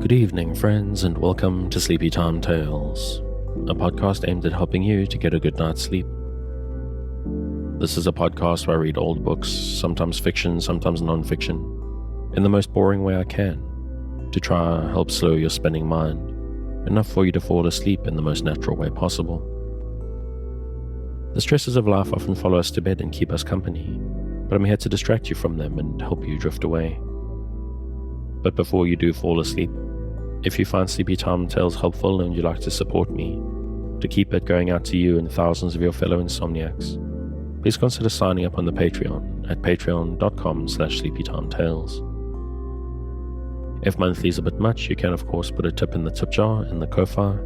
Good evening, friends, and welcome to Sleepy Time Tales, a podcast aimed at helping you to get a good night's sleep. This is a podcast where I read old books, sometimes fiction, sometimes non-fiction, in the most boring way I can, to try to help slow your spinning mind, enough for you to fall asleep in the most natural way possible. The stresses of life often follow us to bed and keep us company, but I'm here to distract you from them and help you drift away. But before you do fall asleep, if you find Sleepy Time Tales helpful and you'd like to support me, to keep it going out to you and thousands of your fellow insomniacs, please consider signing up on the Patreon at patreon.com/sleepytimetales. If monthly is a bit much, you can of course put a tip in the tip jar in the Ko-Fi.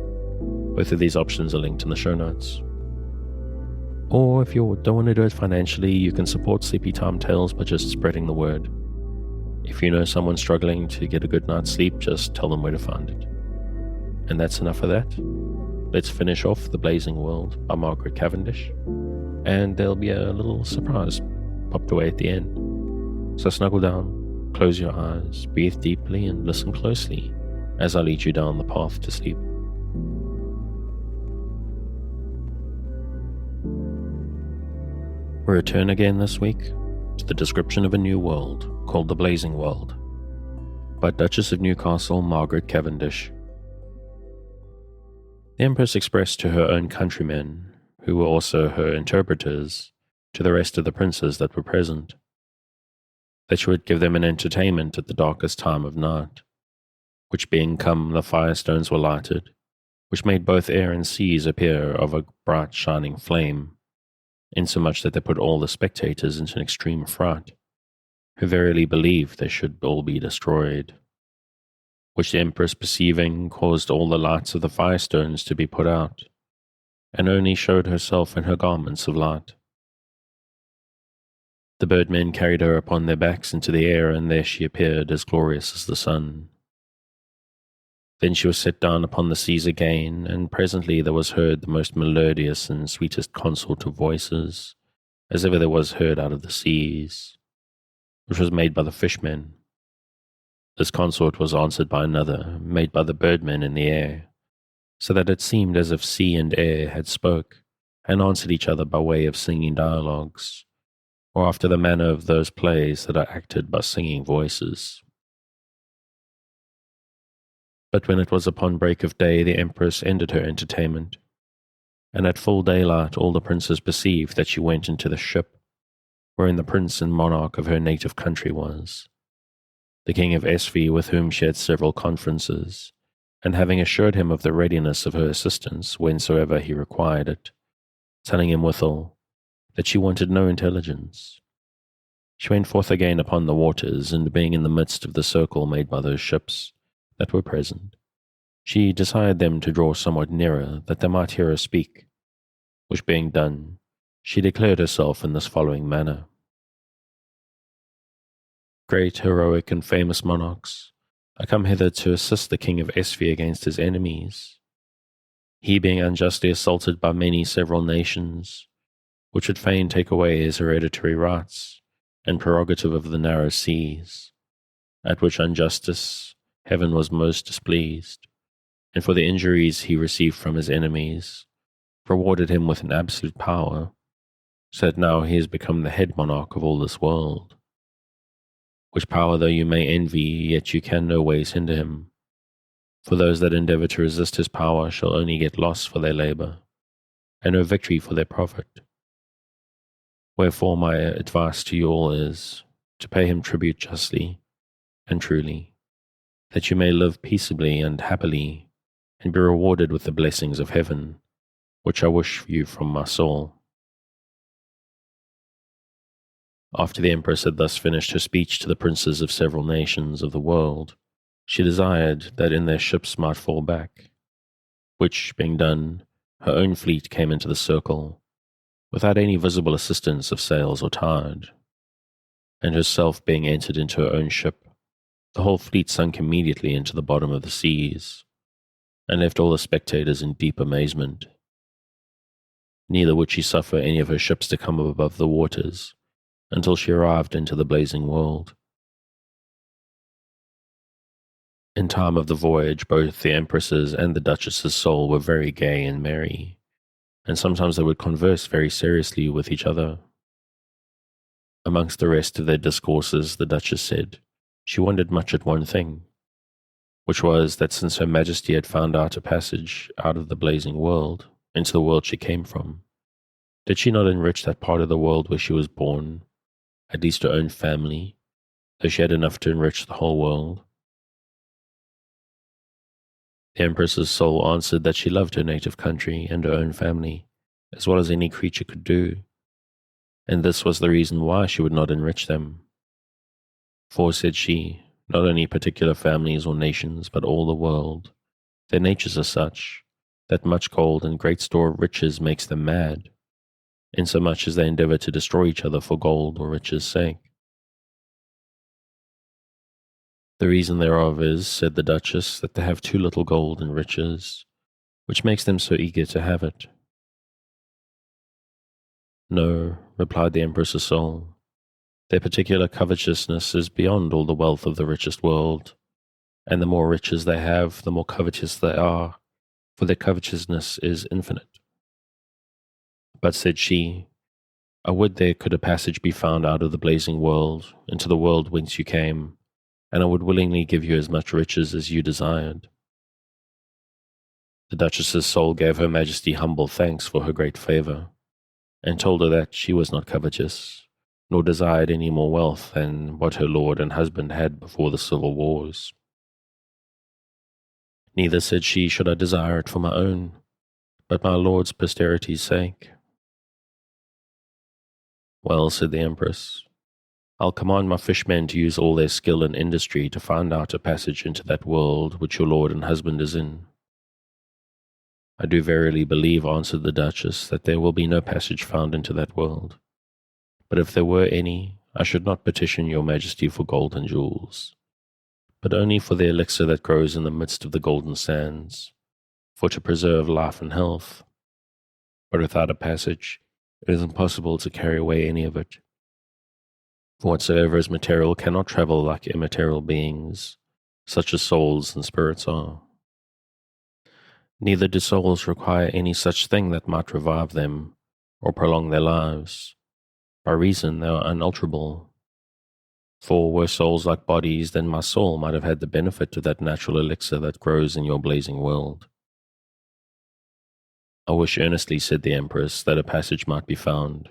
Both of these options are linked in the show notes. Or if you don't want to do it financially, you can support Sleepy Time Tales by just spreading the word. If you know someone struggling to get a good night's sleep, just tell them where to find it. And that's enough of that. Let's finish off The Blazing World by Margaret Cavendish, and there'll be a little surprise popped away at the end. So snuggle down, close your eyes, breathe deeply, and listen closely as I lead you down the path to sleep. We return again this week to the description of a new world called The Blazing World by Duchess of Newcastle, Margaret Cavendish. The Empress expressed to her own countrymen, who were also her interpreters, to the rest of the princes that were present, that she would give them an entertainment at the darkest time of night, which being come the firestones were lighted, which made both air and seas appear of a bright shining flame, insomuch that they put all the spectators into an extreme fright, who verily believed they should all be destroyed, which the Empress perceiving caused all the lights of the firestones to be put out, and only showed herself in her garments of light. The birdmen carried her upon their backs into the air, and there she appeared as glorious as the sun. Then she was set down upon the seas again, and presently there was heard the most melodious and sweetest consort of voices, as ever there was heard out of the seas, which was made by the fishmen. This consort was answered by another, made by the birdmen in the air, so that it seemed as if sea and air had spoke, and answered each other by way of singing dialogues, or after the manner of those plays that are acted by singing voices. But when it was upon break of day, the Empress ended her entertainment, and at full daylight all the princes perceived that she went into the ship, wherein the prince and monarch of her native country was, the king of Esfi, with whom she had several conferences, and having assured him of the readiness of her assistance whensoever he required it, telling him withal that she wanted no intelligence, she went forth again upon the waters, and being in the midst of the circle made by those ships that were present, she desired them to draw somewhat nearer, that they might hear her speak, which being done, she declared herself in this following manner. Great, heroic, and famous monarchs, I come hither to assist the king of Esfi against his enemies, he being unjustly assaulted by many several nations, which would fain take away his hereditary rights and prerogative of the narrow seas, at which injustice heaven was most displeased, and for the injuries he received from his enemies, rewarded him with an absolute power, so that now he has become the head monarch of all this world. Which power though you may envy, yet you can no ways hinder him, for those that endeavour to resist his power shall only get loss for their labour, and no victory for their profit. Wherefore my advice to you all is, to pay him tribute justly and truly, that you may live peaceably and happily, and be rewarded with the blessings of heaven, which I wish for you from my soul. After the Empress had thus finished her speech to the princes of several nations of the world, she desired that in their ships might fall back, which, being done, her own fleet came into the circle, without any visible assistance of sails or tide, and herself being entered into her own ship, the whole fleet sunk immediately into the bottom of the seas, and left all the spectators in deep amazement. Neither would she suffer any of her ships to come above the waters, until she arrived into the blazing world. In time of the voyage, both the Empress's and the Duchess's soul were very gay and merry, and sometimes they would converse very seriously with each other. Amongst the rest of their discourses, the Duchess said she wondered much at one thing, which was that since Her Majesty had found out a passage out of the blazing world into the world she came from, did she not enrich that part of the world where she was born, at least her own family, though she had enough to enrich the whole world? The Empress's soul answered that she loved her native country and her own family, as well as any creature could do, and this was the reason why she would not enrich them. For, said she, not only particular families or nations, but all the world, their natures are such, that much gold and great store of riches makes them mad, insomuch as they endeavour to destroy each other for gold or riches' sake. The reason thereof is, said the Duchess, that they have too little gold and riches, which makes them so eager to have it. No, replied the Empress's soul, their particular covetousness is beyond all the wealth of the richest world, and the more riches they have, the more covetous they are, for their covetousness is infinite. But, said she, I would there could a passage be found out of the blazing world into the world whence you came, and I would willingly give you as much riches as you desired. The Duchess's soul gave Her Majesty humble thanks for her great favour, and told her that she was not covetous, nor desired any more wealth than what her lord and husband had before the civil wars. Neither, said she, should I desire it for my own, but my lord's posterity's sake. Well, said the Empress, I'll command my fishmen to use all their skill and industry to find out a passage into that world which your lord and husband is in. I do verily believe, answered the Duchess, that there will be no passage found into that world. But if there were any, I should not petition your Majesty for gold and jewels, but only for the elixir that grows in the midst of the golden sands, for to preserve life and health. But without a passage, it is impossible to carry away any of it. For whatsoever is material cannot travel like immaterial beings, such as souls and spirits are. Neither do souls require any such thing that might revive them, or prolong their lives. By reason they are unalterable. For were souls like bodies, then my soul might have had the benefit of that natural elixir that grows in your blazing world. I wish earnestly, said the Empress, that a passage might be found,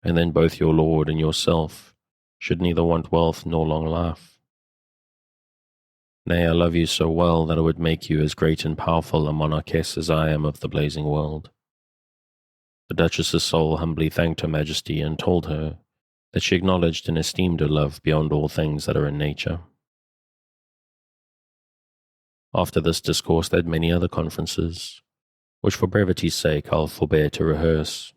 and then both your lord and yourself should neither want wealth nor long life. Nay, I love you so well that I would make you as great and powerful a monarchess as I am of the blazing world. The Duchess's soul humbly thanked Her Majesty and told her that she acknowledged and esteemed her love beyond all things that are in nature. After this discourse they had many other conferences, which for brevity's sake I'll forbear to rehearse.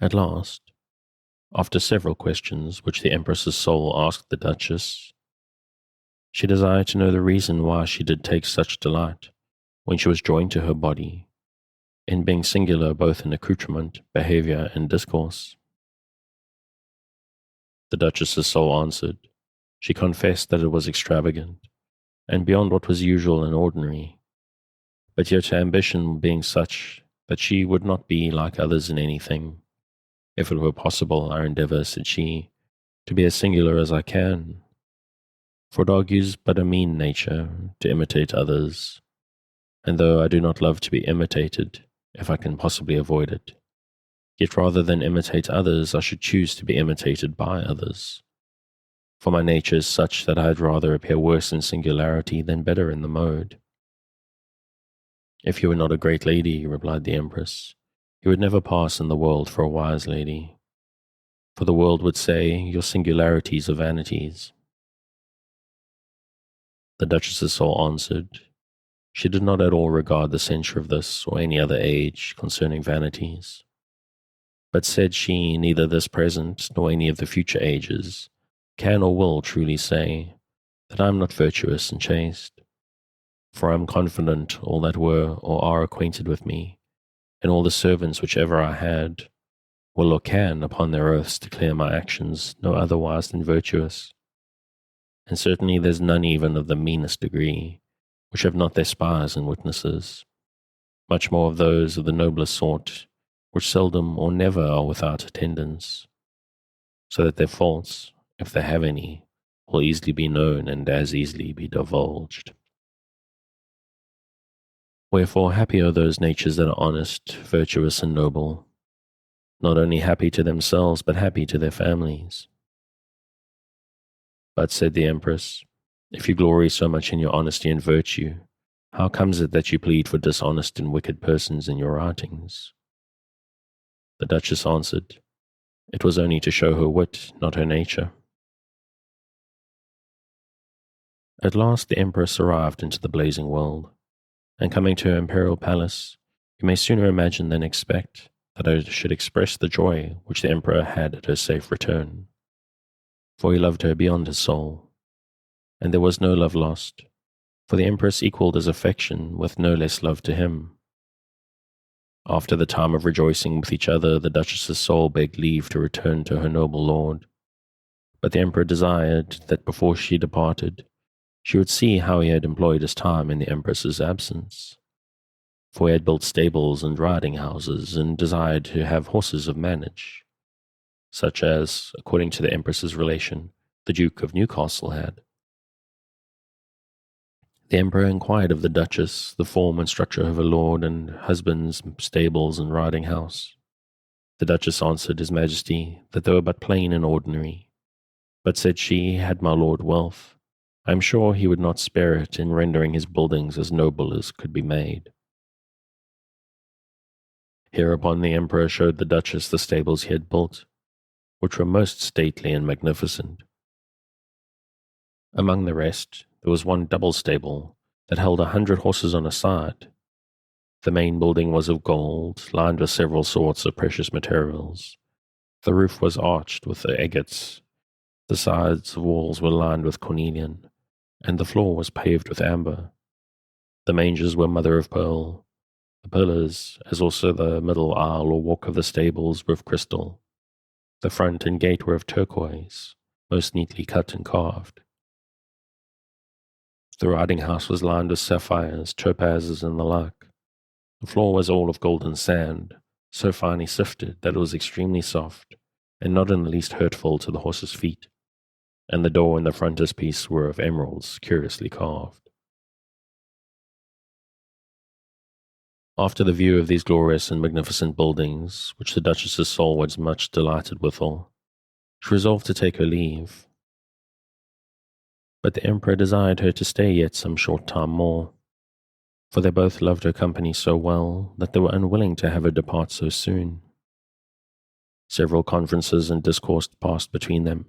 At last, after several questions which the Empress's soul asked the Duchess, she desired to know the reason why she did take such delight, when she was joined to her body, in being singular both in accoutrement, behaviour, and discourse. The Duchess's soul answered, she confessed that it was extravagant, and beyond what was usual and ordinary, but yet her ambition being such that she would not be like others in anything. If it were possible, I endeavour, said she, to be as singular as I can, for it argues but a mean nature to imitate others, and though I do not love to be imitated, if I can possibly avoid it, yet rather than imitate others, I should choose to be imitated by others. For my nature is such that I had rather appear worse in singularity than better in the mode. If you were not a great lady, replied the Empress, you would never pass in the world for a wise lady, for the world would say your singularities are vanities. The Duchess's soul answered, she did not at all regard the censure of this or any other age concerning vanities. But said she, neither this present nor any of the future ages can or will truly say that I am not virtuous and chaste. For I am confident all that were or are acquainted with me, and all the servants which ever I had, will or can upon their oaths declare my actions no otherwise than virtuous. and certainly there's none even of the meanest degree, which have not their spies and witnesses, much more of those of the noblest sort, which seldom or never are without attendants, so that their faults, if they have any, will easily be known and as easily be divulged. Wherefore happy are those natures that are honest, virtuous, and noble, not only happy to themselves, but happy to their families. But, said the Empress, if you glory so much in your honesty and virtue, how comes it that you plead for dishonest and wicked persons in your writings? The Duchess answered, it was only to show her wit, not her nature. At last the Empress arrived into the blazing world, and coming to her imperial palace, you may sooner imagine than expect that I should express the joy which the Emperor had at her safe return, for he loved her beyond his soul, and there was no love lost, for the Empress equalled his affection with no less love to him. After the time of rejoicing with each other, the Duchess's soul begged leave to return to her noble lord, but the Emperor desired that before she departed, she would see how he had employed his time in the Empress's absence, for he had built stables and riding houses, and desired to have horses of manage, such as, according to the Empress's relation, the Duke of Newcastle had. The Emperor inquired of the Duchess the form and structure of her lord and husband's stables and riding house. The Duchess answered his Majesty that they were but plain and ordinary, but said she, had my lord wealth, I am sure he would not spare it in rendering his buildings as noble as could be made. Hereupon the Emperor showed the Duchess the stables he had built, which were most stately and magnificent. Among the rest, there was one double stable that held 100 horses on a side. The main building was of gold, lined with several sorts of precious materials. The roof was arched with agates. The sides of walls were lined with cornelian, and the floor was paved with amber. The mangers were mother of pearl. The pillars, as also the middle aisle or walk of the stables, were of crystal. The front and gate were of turquoise, most neatly cut and carved. The riding house was lined with sapphires, topazes, and the like. The floor was all of golden sand, so finely sifted that it was extremely soft, and not in the least hurtful to the horse's feet, and the door and the frontispiece were of emeralds curiously carved. After the view of these glorious and magnificent buildings, which the Duchess's soul was much delighted withal, she resolved to take her leave. But the Emperor desired her to stay yet some short time more, for they both loved her company so well that they were unwilling to have her depart so soon. Several conferences and discourse passed between them.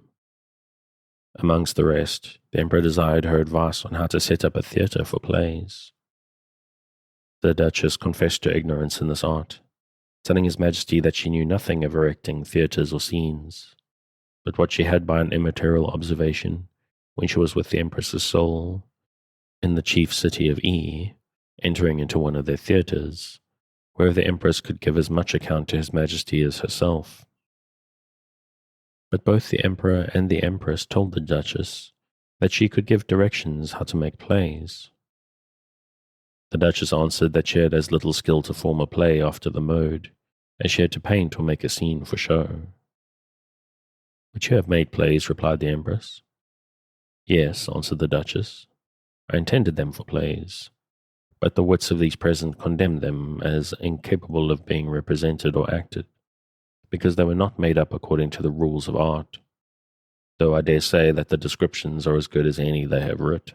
Amongst the rest, the Emperor desired her advice on how to set up a theatre for plays. The Duchess confessed her ignorance in this art, telling His Majesty that she knew nothing of erecting theatres or scenes, but what she had by an immaterial observation, when she was with the Empress's soul, in the chief city of E, entering into one of their theatres, where the Empress could give as much account to His Majesty as herself. But both the Emperor and the Empress told the Duchess that she could give directions how to make plays. The Duchess answered that she had as little skill to form a play after the mode as she had to paint or make a scene for show. But you have made plays, replied the Empress. Yes, answered the Duchess. I intended them for plays, but the wits of these present condemned them as incapable of being represented or acted, because they were not made up according to the rules of art, though I dare say that the descriptions are as good as any they have writ.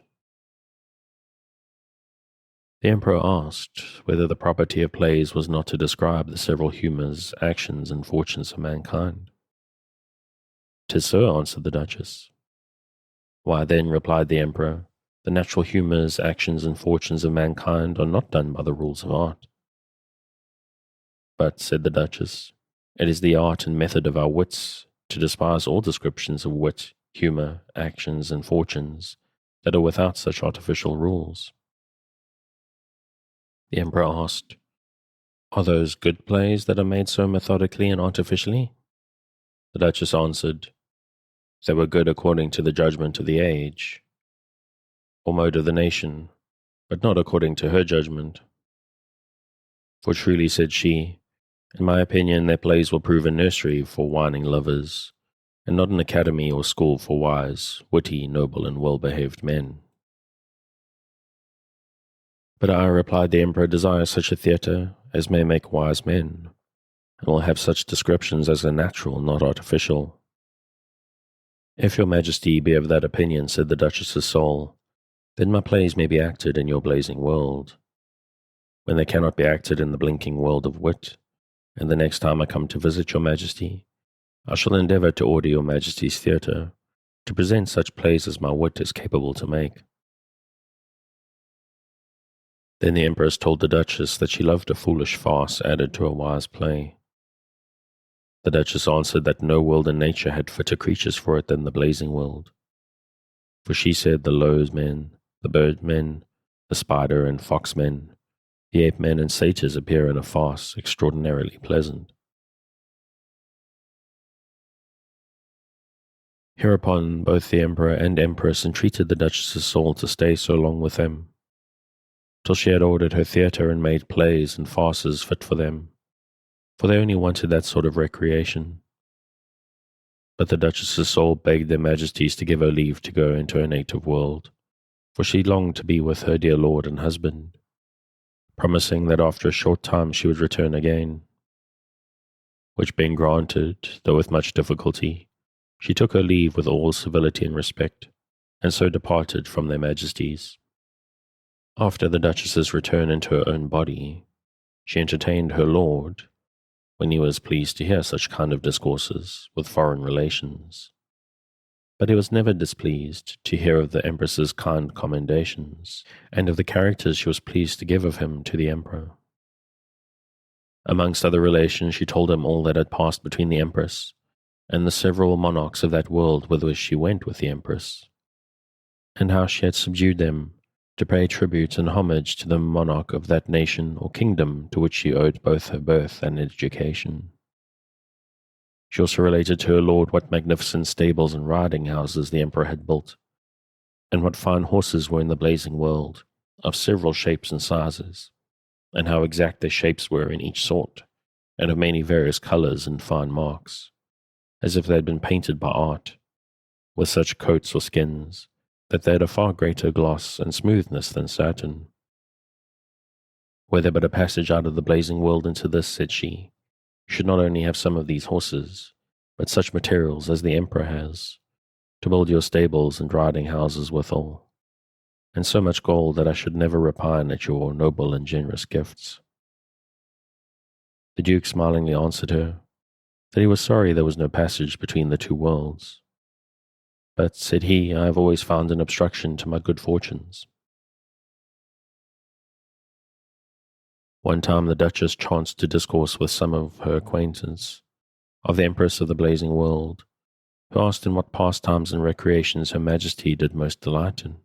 The Emperor asked whether the property of plays was not to describe the several humours, actions, and fortunes of mankind. "'Tis so," answered the Duchess. "Why then," replied the Emperor, "the natural humours, actions, and fortunes of mankind are not done by the rules of art." "But," said the Duchess, "it is the art and method of our wits to despise all descriptions of wit, humour, actions, and fortunes that are without such artificial rules." The Emperor asked, "Are those good plays that are made so methodically and artificially?" The Duchess answered, They were good according to the judgment of the age, or mode of the nation, but not according to her judgment. For truly, said she, in my opinion, their plays will prove a nursery for whining lovers, and not an academy or school for wise, witty, noble, and well-behaved men. But I, replied the Emperor, desire such a theatre as may make wise men, and will have such descriptions as are natural, not artificial. If your Majesty be of that opinion, said the Duchess's soul, then my plays may be acted in your blazing world, when they cannot be acted in the blinking world of wit, and the next time I come to visit your Majesty, I shall endeavour to order your Majesty's theatre, to present such plays as my wit is capable to make. Then the Empress told the Duchess that she loved a foolish farce added to a wise play. The Duchess answered that no world in nature had fitter creatures for it than the blazing world. For she said the lows men, the bird men, the spider and fox men, the ape men and satyrs appear in a farce extraordinarily pleasant. Hereupon both the Emperor and Empress entreated the Duchess's soul to stay so long with them, till she had ordered her theatre and made plays and farces fit for them, for they only wanted that sort of recreation. But the Duchess's soul begged their Majesties to give her leave to go into her native world, for she longed to be with her dear lord and husband, promising that after a short time she would return again. Which being granted, though with much difficulty, she took her leave with all civility and respect, and so departed from their Majesties. After the Duchess's return into her own body, she entertained her lord, when he was pleased to hear such kind of discourses with foreign relations. But he was never displeased to hear of the Empress's kind commendations, and of the characters she was pleased to give of him to the Emperor. Amongst other relations, she told him all that had passed between the Empress and the several monarchs of that world whither she went with the Empress, and how she had subdued them to pay tribute and homage to the monarch of that nation or kingdom to which she owed both her birth and education. She also related to her lord what magnificent stables and riding houses the Emperor had built, and what fine horses were in the blazing world, of several shapes and sizes, and how exact their shapes were in each sort, and of many various colours and fine marks, as if they had been painted by art, with such coats or skins, that they had a far greater gloss and smoothness than satin. Were there but a passage out of the blazing world into this, said she, you should not only have some of these horses, but such materials as the Emperor has, to build your stables and riding houses withal, and so much gold that I should never repine at your noble and generous gifts. The Duke smilingly answered her that he was sorry there was no passage between the two worlds. But, said he, I have always found an obstruction to my good fortunes. One time the Duchess chanced to discourse with some of her acquaintance of the Empress of the blazing world, who asked in what pastimes and recreations her Majesty did most delight in.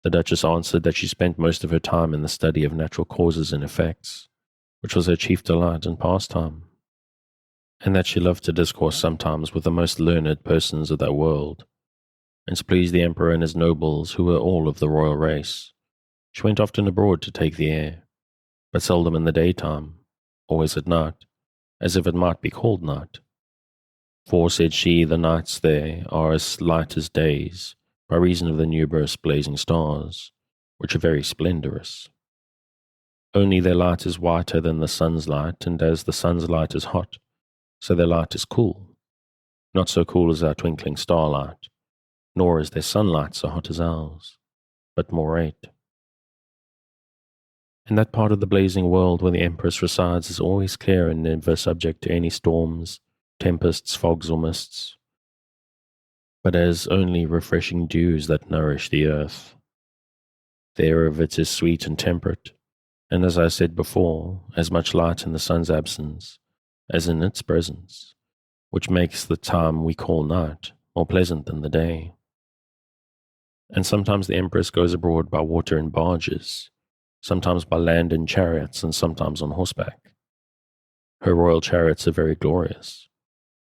The Duchess answered that she spent most of her time in the study of natural causes and effects, which was her chief delight and pastime, and that she loved to discourse sometimes with the most learned persons of that world, and to please the Emperor and his nobles, who were all of the royal race. She went often abroad to take the air, but seldom in the daytime, always at night, as if it might be called night. For, said she, the nights there are as light as days, by reason of the numerous blazing stars, which are very splendorous. Only their light is whiter than the sun's light, and as the sun's light is hot, so their light is cool, not so cool as our twinkling starlight, nor is their sunlight so hot as ours, but more rate. And that part of the blazing world where the Empress resides is always clear and never subject to any storms, tempests, fogs, or mists, but as only refreshing dews that nourish the earth. The air of it is sweet and temperate, and as I said before, as much light in the sun's absence as in its presence, which makes the time we call night more pleasant than the day. And sometimes the Empress goes abroad by water in barges, sometimes by land in chariots, and sometimes on horseback. Her royal chariots are very glorious.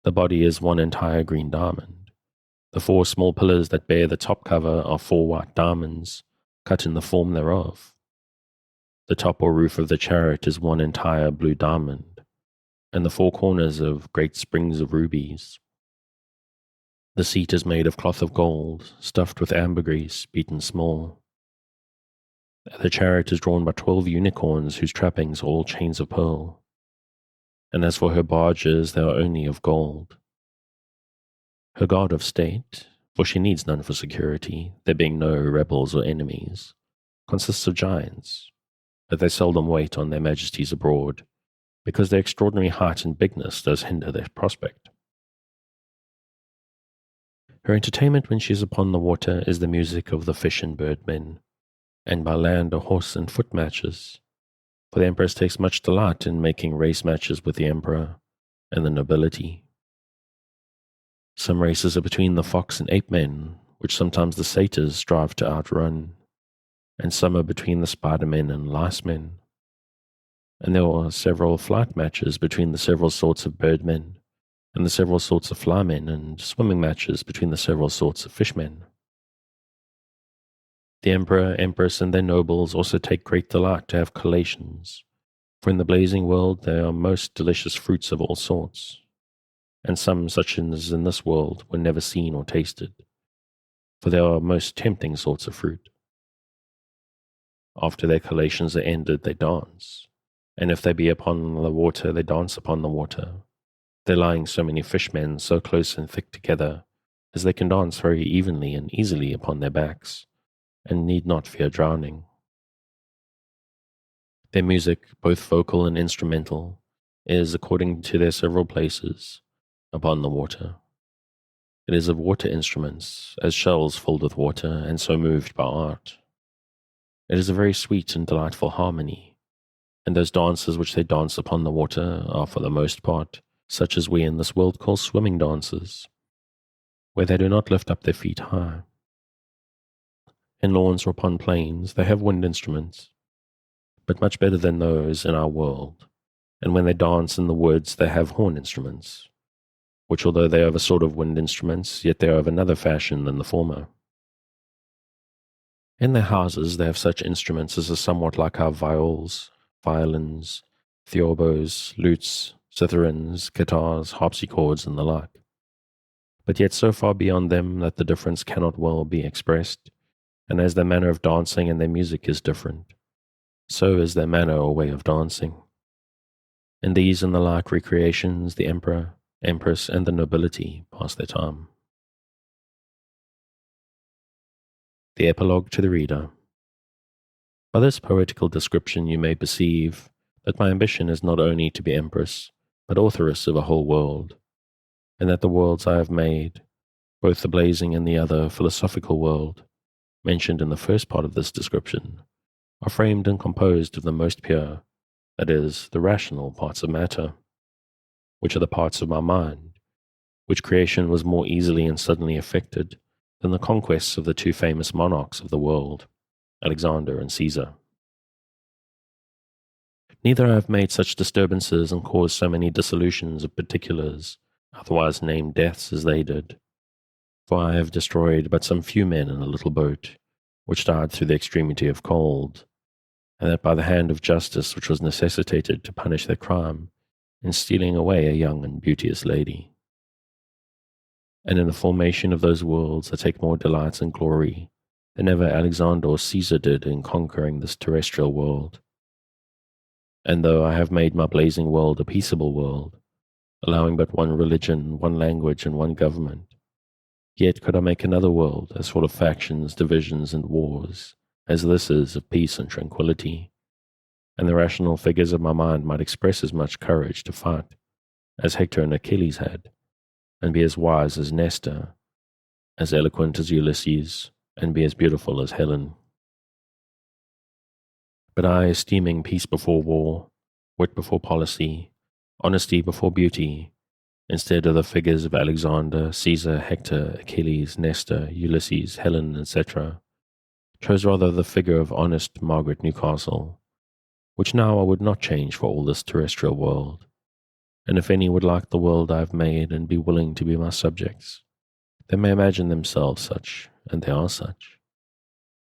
The body is one entire green diamond, The 4 small pillars that bear the top cover are 4 white diamonds, cut in the form thereof. The top or roof of the chariot is 1 entire blue diamond, and the 4 corners of great springs of rubies. The seat is made of cloth of gold, stuffed with ambergris, beaten small. The chariot is drawn by 12 unicorns, whose trappings are all chains of pearl. And as for her barges, they are only of gold. Her guard of state, for she needs none for security, there being no rebels or enemies, consists of giants, but they seldom wait on their majesties abroad, because their extraordinary height and bigness does hinder their prospect. Her entertainment when she is upon the water is the music of the fish and bird men, and by land are horse and foot matches, for the Empress takes much delight in making race matches with the Emperor and the nobility. Some races are between the fox and ape men, which sometimes the satyrs strive to outrun, and some are between the spider men and lice men. And there are several flight matches between the several sorts of bird men, and the several sorts of flymen, and swimming matches between the several sorts of fishmen. The Emperor, Empress, and their nobles also take great delight to have collations, for in the blazing world there are most delicious fruits of all sorts, and some such as in this world were never seen or tasted, for there are most tempting sorts of fruit. After their collations are ended, they dance, and if they be upon the water, they dance upon the water, there lying so many fishmen so close and thick together, as they can dance very evenly and easily upon their backs, and need not fear drowning. Their music, both vocal and instrumental, is, according to their several places, upon the water. It is of water instruments, as shells filled with water, and so moved by art. It is a very sweet and delightful harmony, and those dances which they dance upon the water are for the most part such as we in this world call swimming dances, where they do not lift up their feet high. In lawns or upon plains they have wind instruments, but much better than those in our world, and when they dance in the woods they have horn instruments, which although they are of a sort of wind instruments, yet they are of another fashion than the former. In their houses they have such instruments as are somewhat like our viols, violins, theorbos, lutes, citharins, guitars, harpsichords, and the like, but yet so far beyond them that the difference cannot well be expressed, and as their manner of dancing and their music is different, so is their manner or way of dancing. In these and the like recreations the Emperor, Empress, and the nobility pass their time. The Epilogue to the Reader. By this poetical description you may perceive that my ambition is not only to be Empress, but authoress of a whole world, and that the worlds I have made, both the blazing and the other philosophical world, mentioned in the first part of this description, are framed and composed of the most pure, that is, the rational parts of matter, which are the parts of my mind, which creation was more easily and suddenly effected than the conquests of the 2 famous monarchs of the world, Alexander and Caesar. Neither I have made such disturbances and caused so many dissolutions of particulars, otherwise named deaths, as they did. For I have destroyed but some few men in a little boat, which died through the extremity of cold, and that by the hand of justice which was necessitated to punish their crime, in stealing away a young and beauteous lady. And in the formation of those worlds I take more delight and glory than ever Alexander or Caesar did in conquering this terrestrial world. And though I have made my blazing world a peaceable world, allowing but one religion, one language, and one government, yet could I make another world as full of factions, divisions, and wars, as this is of peace and tranquility, and the rational figures of my mind might express as much courage to fight as Hector and Achilles had, and be as wise as Nestor, as eloquent as Ulysses, and be as beautiful as Helen. But I, esteeming peace before war, wit before policy, honesty before beauty, instead of the figures of Alexander, Caesar, Hector, Achilles, Nestor, Ulysses, Helen, etc., chose rather the figure of honest Margaret Newcastle, which now I would not change for all this terrestrial world. And if any would like the world I have made and be willing to be my subjects, They may imagine themselves such, and they are such.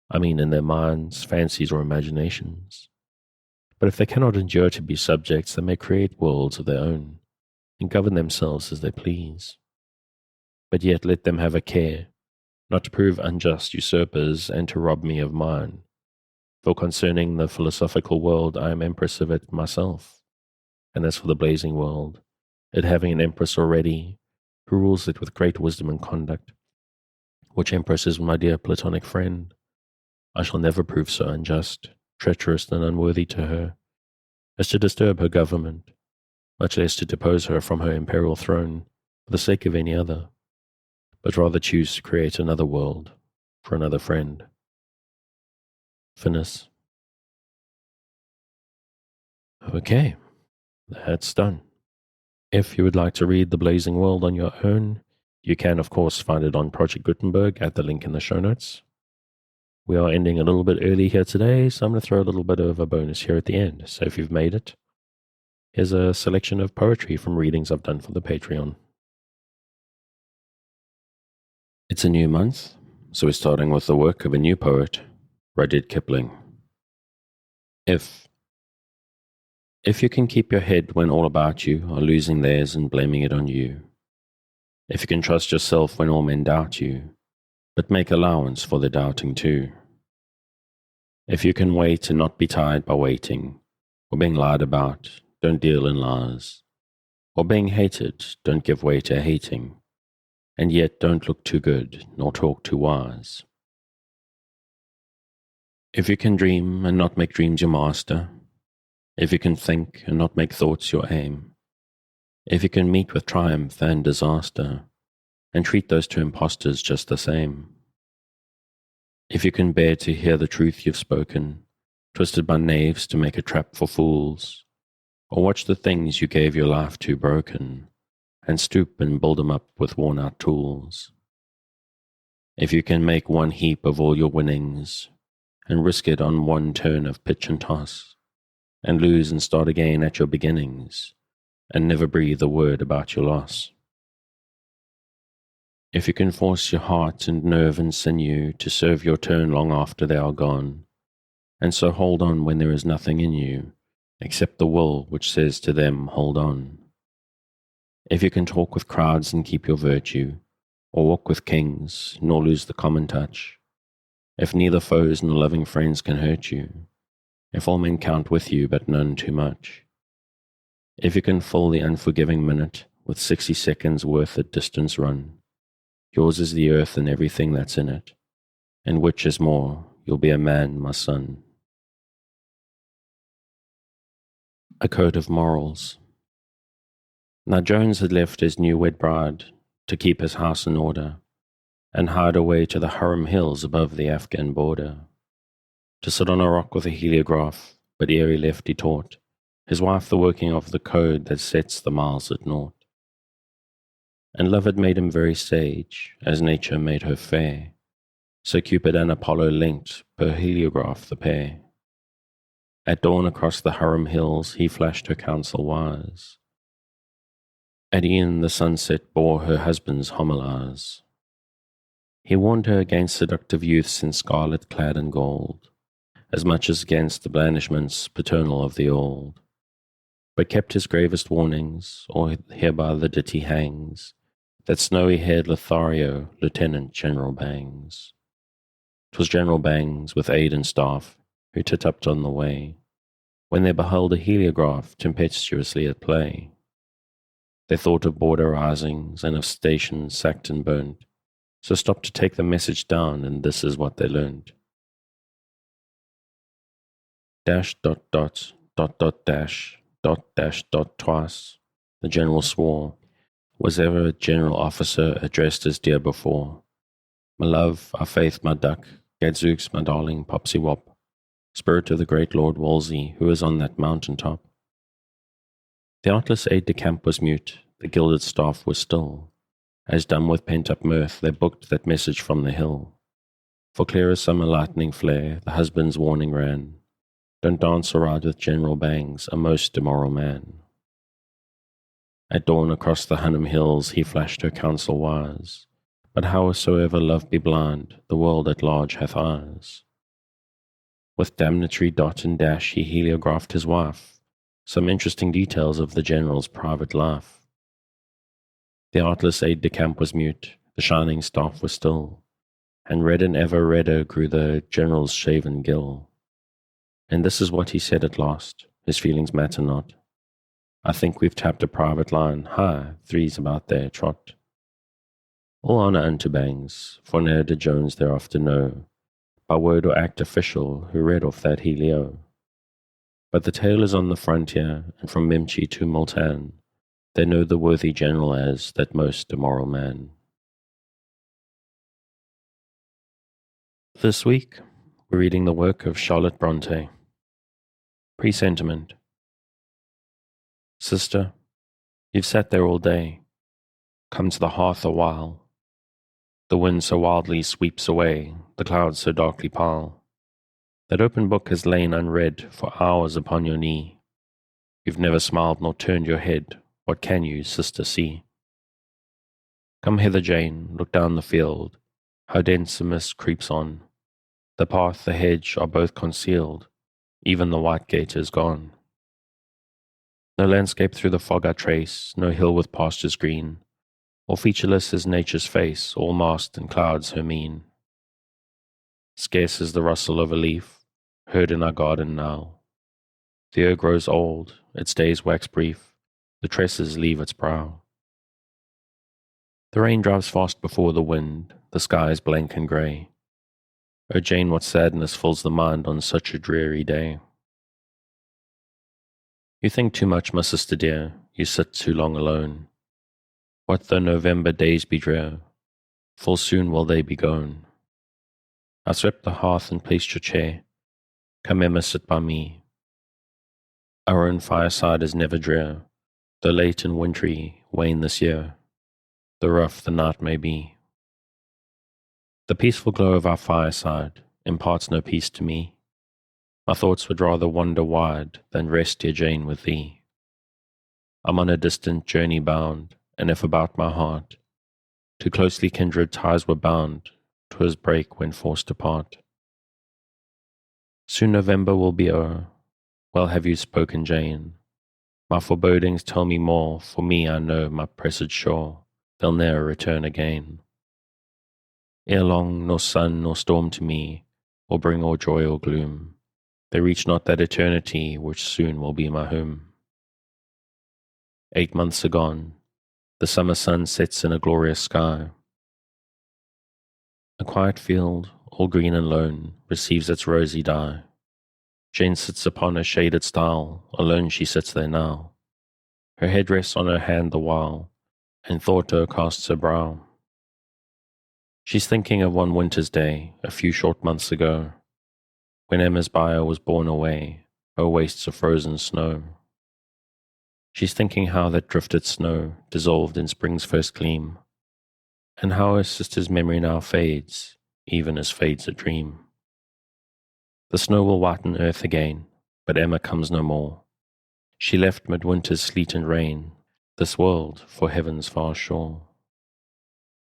I mean, in their minds, fancies, or imaginations. But if they cannot endure to be subjects, they may create worlds of their own, and govern themselves as they please. But yet let them have a care, not to prove unjust usurpers, and to rob me of mine. For concerning the philosophical world, I am empress of it myself. And as for the blazing world, it having an empress already, who rules it with great wisdom and conduct, which empress is my dear platonic friend, I shall never prove so unjust, treacherous, and unworthy to her, as to disturb her government, much less to depose her from her imperial throne for the sake of any other, but rather choose to create another world for another friend. Finis. Okay, that's done. If you would like to read The Blazing World on your own, you can, of course, find it on Project Gutenberg at the link in the show notes. We are ending a little bit early here today, so I'm going to throw a little bit of a bonus here at the end. So if you've made it, here's a selection of poetry from readings I've done for the Patreon. It's a new month, so we're starting with the work of a new poet, Rudyard Kipling. If you can keep your head when all about you are losing theirs and blaming it on you, if you can trust yourself when all men doubt you, but make allowance for the doubting too, if you can wait and not be tired by waiting, or being lied about, don't deal in lies, or being hated, don't give way to hating, and yet don't look too good nor talk too wise. If you can dream and not make dreams your master, if you can think and not make thoughts your aim, if you can meet with triumph and disaster, and treat those two impostors just the same, if you can bear to hear the truth you've spoken, twisted by knaves to make a trap for fools, or watch the things you gave your life to broken, and stoop and build them up with worn-out tools, if you can make one heap of all your winnings, and risk it on one turn of pitch and toss, and lose and start again at your beginnings, and never breathe a word about your loss. If you can force your heart and nerve and sinew to serve your turn long after they are gone, and so hold on when there is nothing in you, except the will which says to them, hold on. If you can talk with crowds and keep your virtue, or walk with kings, nor lose the common touch, if neither foes nor loving friends can hurt you, if all men count with you but none too much, if you can fill the unforgiving minute with 60 seconds worth of distance run, yours is the earth and everything that's in it, and which is more, you'll be a man, my son. A Code of Morals. Now Jones had left his new wed bride to keep his house in order, and hide away to the Hurum Hills above the Afghan border, to sit on a rock with a heliograph, but ere he left he taught his wife the working of the code that sets the miles at naught. And love had made him very sage, as nature made her fair, so Cupid and Apollo linked per heliograph the pair. At dawn across the Hurum Hills he flashed her counsel wise, at e'en the sunset bore her husband's homilies. He warned her against seductive youths in scarlet clad and gold, as much as against the blandishments paternal of the old, but kept his gravest warnings, or hereby the ditty hangs, that snowy-haired Lothario Lieutenant General Bangs. 'Twas General Bangs, with aid and staff, who titupped on the way, when they beheld a heliograph tempestuously at play. They thought of border risings, and of stations sacked and burnt, so stopped to take the message down, and this is what they learnt. Dash dot dot dot dot dash dot twice, the general swore. Was ever a general officer addressed as dear before? My love, our faith, my duck, Gadzooks, my darling, Popsy Wop, spirit of the great Lord Wolsey, who is on that mountain top. The artless aide-de-camp was mute, the gilded staff was still, as dumb with pent-up mirth they booked that message from the hill. For clear as summer lightning flare, the husband's warning ran, don't dance or ride with General Bangs, a most immoral man. At dawn across the Hunnam Hills he flashed her counsel wise, But howsoever love be blind, the world at large hath eyes. With damnatory dot and dash he heliographed his wife, some interesting details of the general's private life. The artless aide-de-camp was mute, the shining staff was still, and red and ever redder grew the general's shaven gill. And this is what he said at last, his feelings matter not. I think we've tapped a private line, hi, three's about there, trot. All honour unto Bangs, for ne'er did Jones thereafter know, by word or act official, who read off that helio. But the tale is on the frontier, and from Memchi to Multan, they know the worthy general as that most immoral man. This week, we're reading the work of Charlotte Bronte. Presentiment. Sister, you've sat there all day. Come to the hearth a while. The wind so wildly sweeps away, the clouds so darkly pile. That open book has lain unread for hours upon your knee. You've never smiled nor turned your head. What can you, sister, see? Come hither, Jane, look down the field. How dense a mist creeps on. The path, the hedge are both concealed. Even the white gate is gone. No landscape through the fog I trace, no hill with pastures green. All featureless is nature's face, all masked in clouds her mien. Scarce is the rustle of a leaf, heard in our garden now. The earth grows old, its days wax brief, the tresses leave its brow. The rain drives fast before the wind, the sky is blank and grey. O Jane, what sadness fills the mind on such a dreary day. You think too much, my sister dear, you sit too long alone. What though November days be drear, full soon will they be gone. I swept the hearth and placed your chair, come Emma sit by me. Our own fireside is never drear, though late and wintry wane this year, though rough the night may be. The peaceful glow of our fireside imparts no peace to me. My thoughts would rather wander wide than rest, dear Jane, with thee. I'm on a distant journey bound, and if about my heart too closely kindred ties were bound, 'twas break when forced to part. Soon November will be o'er. Well have you spoken, Jane. My forebodings tell me more, for me I know my presage sure, they'll ne'er return again. Ere long, nor sun nor storm to me will bring or joy or gloom. They reach not that eternity which soon will be my home. 8 months are gone. The summer sun sets in a glorious sky. A quiet field, all green and lone, receives its rosy dye. Jane sits upon a shaded stile, alone she sits there now. Her head rests on her hand the while, and thought o'ercasts her brow. She's thinking of one winter's day, a few short months ago, when Emma's bier was borne away, o'er wastes of frozen snow. She's thinking how that drifted snow dissolved in spring's first gleam, and how her sister's memory now fades, even as fades a dream. The snow will whiten earth again, but Emma comes no more. She left midwinter's sleet and rain, this world for heaven's far shore.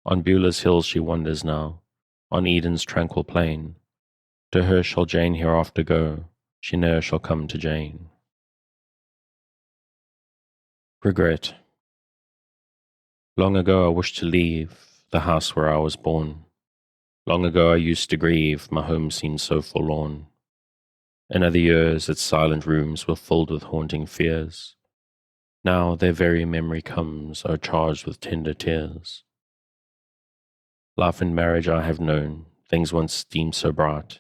On Beulah's hills she wanders now, on Eden's tranquil plain. To her shall Jane hereafter go, she ne'er shall come to Jane. Regret. Long ago I wished to leave the house where I was born. Long ago I used to grieve, my home seemed so forlorn. In other years its silent rooms were filled with haunting fears. Now their very memory comes, charged with tender tears. Life and marriage I have known, things once deemed so bright.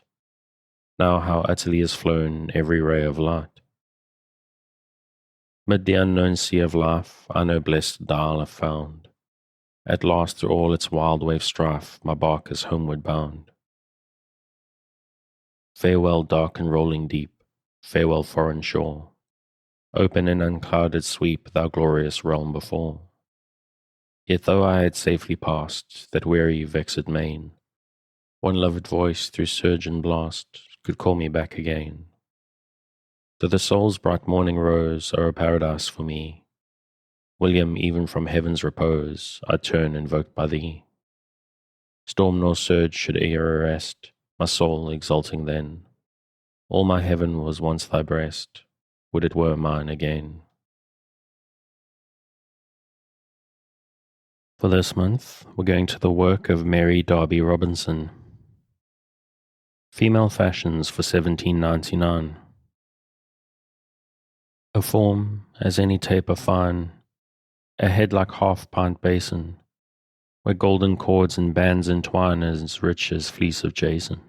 Now how utterly is flown every ray of light. Mid the unknown sea of life, I no blessed isle have found. At last through all its wild wave strife, my bark is homeward bound. Farewell dark and rolling deep, farewell foreign shore. Open and unclouded sweep thou glorious realm before. Yet though I had safely passed that weary vexed main, one loved voice through surge and blast could call me back again. Though the soul's bright morning rose are a paradise for me, William, even from heaven's repose, I turn invoked by thee. Storm nor surge should e'er arrest my soul exulting then. All my heaven was once thy breast, would it were mine again. For this month, we're going to the work of Mary Darby Robinson. Female Fashions for 1799. A form, as any taper fine, a head like half-pint basin, where golden cords and bands entwine as rich as fleece of jason.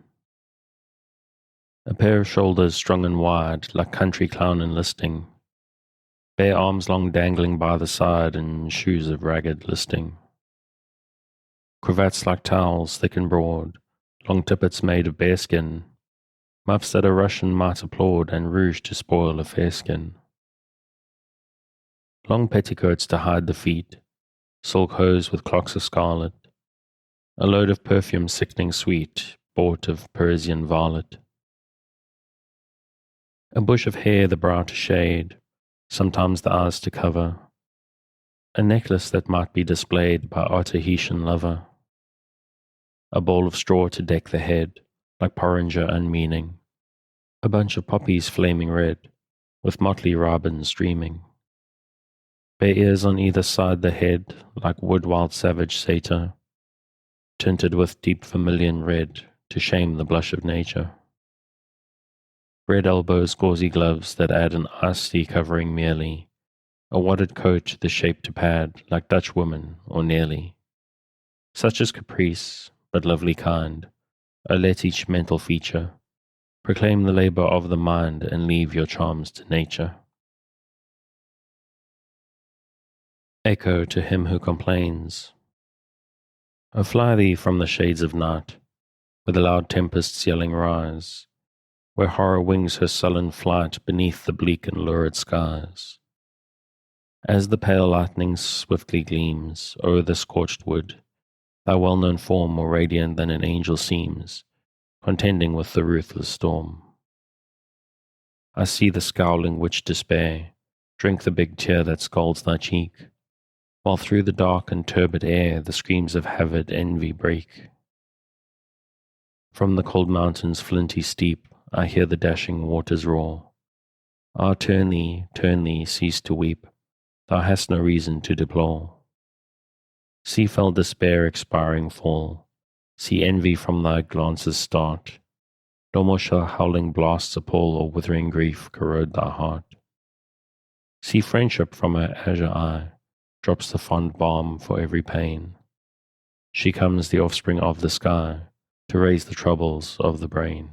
A pair of shoulders strong and wide, like country clown enlisting, bare arms long dangling by the side, and shoes of ragged listing. Cravats like towels, thick and broad, long tippets made of bearskin, muffs that a Russian might applaud, and rouge to spoil a fair skin. Long petticoats to hide the feet, silk hose with clocks of scarlet, a load of perfume sickening sweet, bought of Parisian violet. A bush of hair the brow to shade, sometimes the eyes to cover, a necklace that might be displayed by our Tahitian lover, a bowl of straw to deck the head, like porringer unmeaning, a bunch of poppies flaming red, with motley ribbons streaming, bare ears on either side the head, like wood wild savage satyr, tinted with deep vermilion red, to shame the blush of nature. Red elbows, gauzy gloves that add an icy covering merely, a wadded coat the shape to pad, like Dutch woman, or nearly. Such is caprice, but lovely kind, oh let each mental feature proclaim the labour of the mind, and leave your charms to nature. Echo to him who complains. Oh fly thee from the shades of night, where the loud tempests yelling rise, where horror wings her sullen flight beneath the bleak and lurid skies. As the pale lightning swiftly gleams o'er the scorched wood, thy well-known form more radiant than an angel seems, contending with the ruthless storm. I see the scowling witch Despair drink the big tear that scalds thy cheek, while through the dark and turbid air the screams of Harvard envy break. From the cold mountains flinty steep, I hear the dashing waters roar. Ah, turn thee, cease to weep, thou hast no reason to deplore. See fell despair expiring fall, see envy from thy glances start, no more shall howling blasts appall, or withering grief corrode thy heart. See friendship from her azure eye, drops the fond balm for every pain. She comes the offspring of the sky, to raise the troubles of the brain.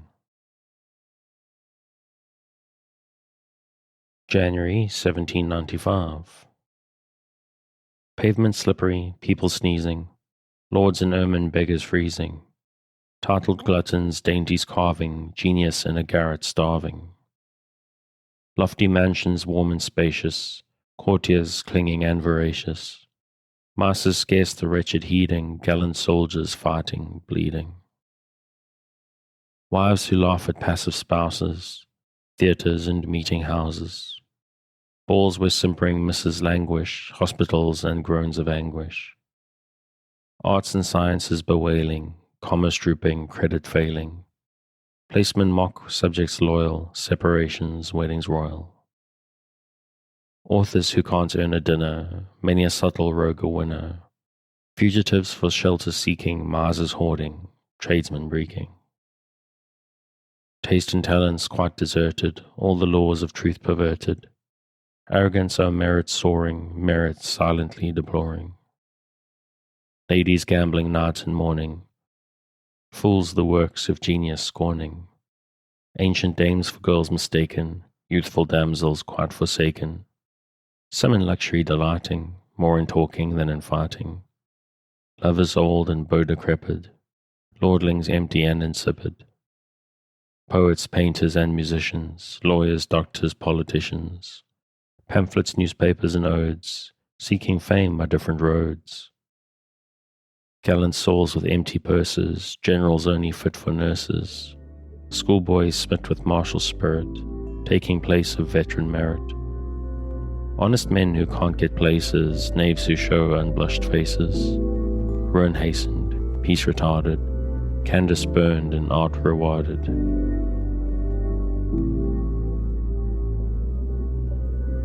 January 1795. Pavement slippery, people sneezing, lords in ermine, beggars freezing, titled gluttons, dainties carving, genius in a garret starving. Lofty mansions warm and spacious, courtiers clinging and voracious, masters scarce the wretched heeding, gallant soldiers fighting, bleeding. Wives who laugh at passive spouses, theatres and meeting houses, balls where simpering misses languish, hospitals and groans of anguish. Arts and sciences bewailing, commerce drooping, credit failing. Placemen mock, subjects loyal, separations, weddings royal. Authors who can't earn a dinner, many a subtle rogue a winner. Fugitives for shelter seeking, misers hoarding, tradesmen breaking. Taste and talents quite deserted, all the laws of truth perverted. Arrogance our merit soaring, merit silently deploring. Ladies gambling night and morning, fools the works of genius scorning. Ancient dames for girls mistaken, youthful damsels quite forsaken. Some in luxury delighting, more in talking than in fighting. Lovers old and beaux decrepit, lordlings empty and insipid. Poets, painters and musicians, lawyers, doctors, politicians. Pamphlets, newspapers and odes, seeking fame by different roads. Gallant souls with empty purses, generals only fit for nurses. Schoolboys smit with martial spirit, taking place of veteran merit. Honest men who can't get places, knaves who show unblushed faces. Ruin hastened, peace retarded, Candace burned, and art rewarded.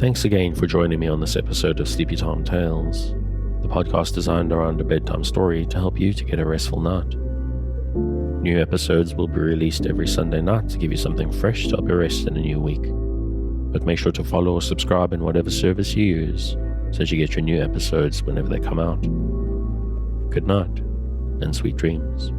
Thanks again for joining me on this episode of Sleepy Time Tales, the podcast designed around a bedtime story to help you to get a restful night. New episodes will be released every Sunday night to give you something fresh to help you rest in a new week. But make sure to follow or subscribe in whatever service you use so that you get your new episodes whenever they come out. Good night, and sweet dreams.